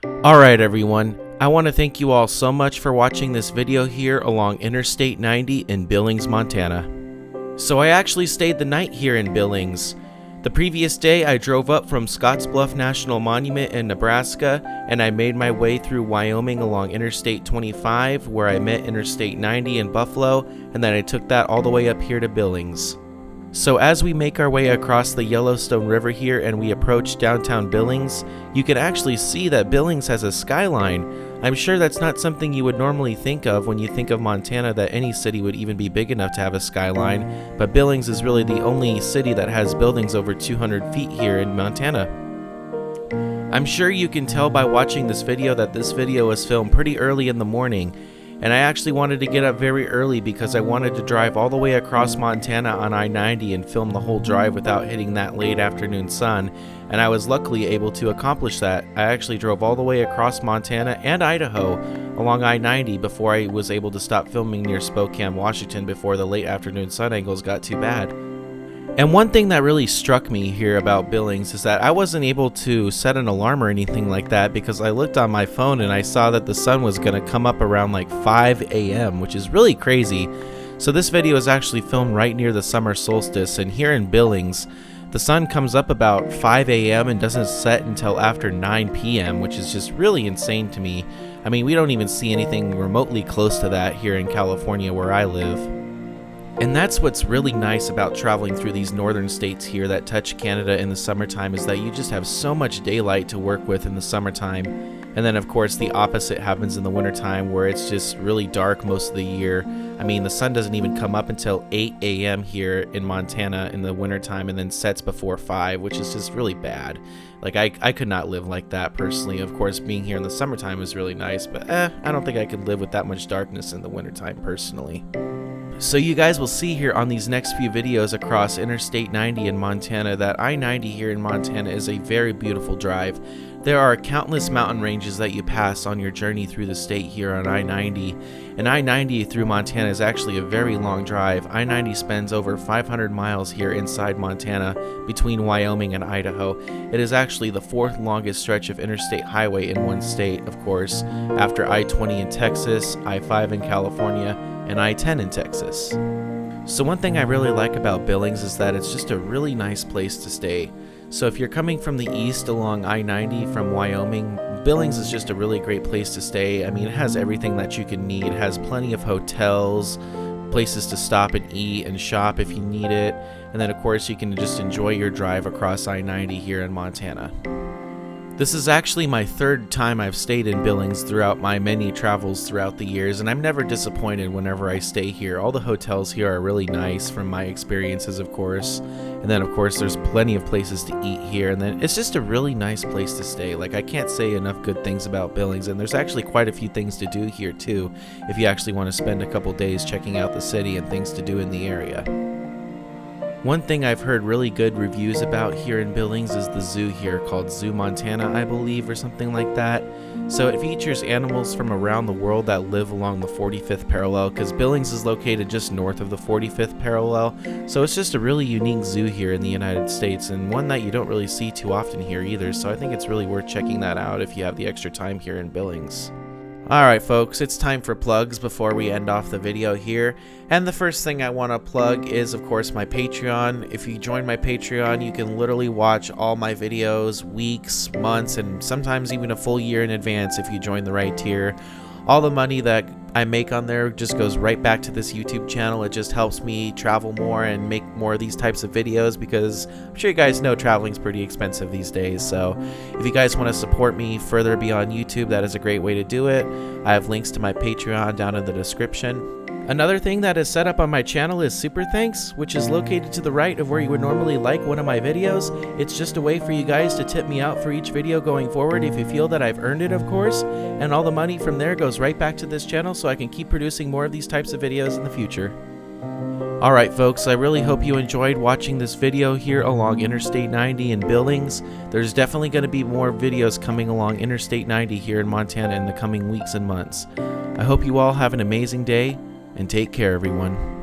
Alright everyone, I want to thank you all so much for watching this video here along Interstate 90 in Billings, Montana. So I actually stayed the night here in Billings. The previous day I drove up from Scottsbluff National Monument in Nebraska and I made my way through Wyoming along Interstate 25 where I met Interstate 90 in Buffalo, and then I took that all the way up here to Billings. So as we make our way across the Yellowstone River here and we approach downtown Billings, you can actually see that Billings has a skyline. I'm sure that's not something you would normally think of when you think of Montana, that any city would even be big enough to have a skyline, but Billings is really the only city that has buildings over 200 feet here in Montana. I'm sure you can tell by watching this video that this video was filmed pretty early in the morning. And I actually wanted to get up very early because I wanted to drive all the way across Montana on I-90 and film the whole drive without hitting that late afternoon sun, and I was luckily able to accomplish that. I actually drove all the way across Montana and Idaho along I-90 before I was able to stop filming near Spokane, Washington before the late afternoon sun angles got too bad. And one thing that really struck me here about Billings is that I wasn't able to set an alarm or anything like that because I looked on my phone and I saw that the sun was going to come up around like 5 a.m., which is really crazy. So this video is actually filmed right near the summer solstice, and here in Billings, the sun comes up about 5 a.m. and doesn't set until after 9 p.m., which is just really insane to me. I mean, we don't even see anything remotely close to that here in California where I live. And that's what's really nice about traveling through these northern states here that touch Canada in the summertime, is that you just have so much daylight to work with in the summertime. And then of course the opposite happens in the wintertime where it's just really dark most of the year. I mean, the sun doesn't even come up until 8 a.m. here in Montana in the wintertime and then sets before 5, which is just really bad. Like I could not live like that personally. Of course, being here in the summertime is really nice, but I don't think I could live with that much darkness in the wintertime personally. So you guys will see here on these next few videos across Interstate 90 in Montana that I-90 here in Montana is a very beautiful drive. There are countless mountain ranges that you pass on your journey through the state here on I-90. And I-90 through Montana is actually a very long drive. I-90 spends over 500 miles here inside Montana between Wyoming and Idaho. It is actually the fourth longest stretch of interstate highway in one state, of course, after I-20 in Texas, I-5 in California, and I-10 in Texas. So one thing I really like about Billings is that it's just a really nice place to stay. So if you're coming from the east along I-90 from Wyoming, Billings is just a really great place to stay. I mean, it has everything that you can need. It has plenty of hotels, places to stop and eat and shop if you need it. And then of course you can just enjoy your drive across I-90 here in Montana. This is actually my third time I've stayed in Billings throughout my many travels throughout the years, and I'm never disappointed whenever I stay here. All the hotels here are really nice from my experiences, of course. And then of course there's plenty of places to eat here, and then it's just a really nice place to stay. Like, I can't say enough good things about Billings, and there's actually quite a few things to do here too, if you actually want to spend a couple days checking out the city and things to do in the area. One thing I've heard really good reviews about here in Billings is the zoo here, called Zoo Montana, I believe, or something like that. So it features animals from around the world that live along the 45th parallel, because Billings is located just north of the 45th parallel. So it's just a really unique zoo here in the United States, and one that you don't really see too often here either. So I think it's really worth checking that out if you have the extra time here in Billings. Alright folks, it's time for plugs before we end off the video here. And the first thing I want to plug is of course my Patreon. If you join my Patreon, you can literally watch all my videos weeks, months, and sometimes even a full year in advance if you join the right tier. All the money that I make on there just goes right back to this YouTube channel. It just helps me travel more and make more of these types of videos, because I'm sure you guys know traveling's pretty expensive these days. So if you guys want to support me further beyond YouTube, that is a great way to do it. I have links to my Patreon down in the description. Another thing that is set up on my channel is Super Thanks, which is located to the right of where you would normally like one of my videos. It's just a way for you guys to tip me out for each video going forward if you feel that I've earned it, of course. And all the money from there goes right back to this channel so I can keep producing more of these types of videos in the future. Alright folks, I really hope you enjoyed watching this video here along Interstate 90 in Billings. There's definitely going to be more videos coming along Interstate 90 here in Montana in the coming weeks and months. I hope you all have an amazing day, and take care everyone.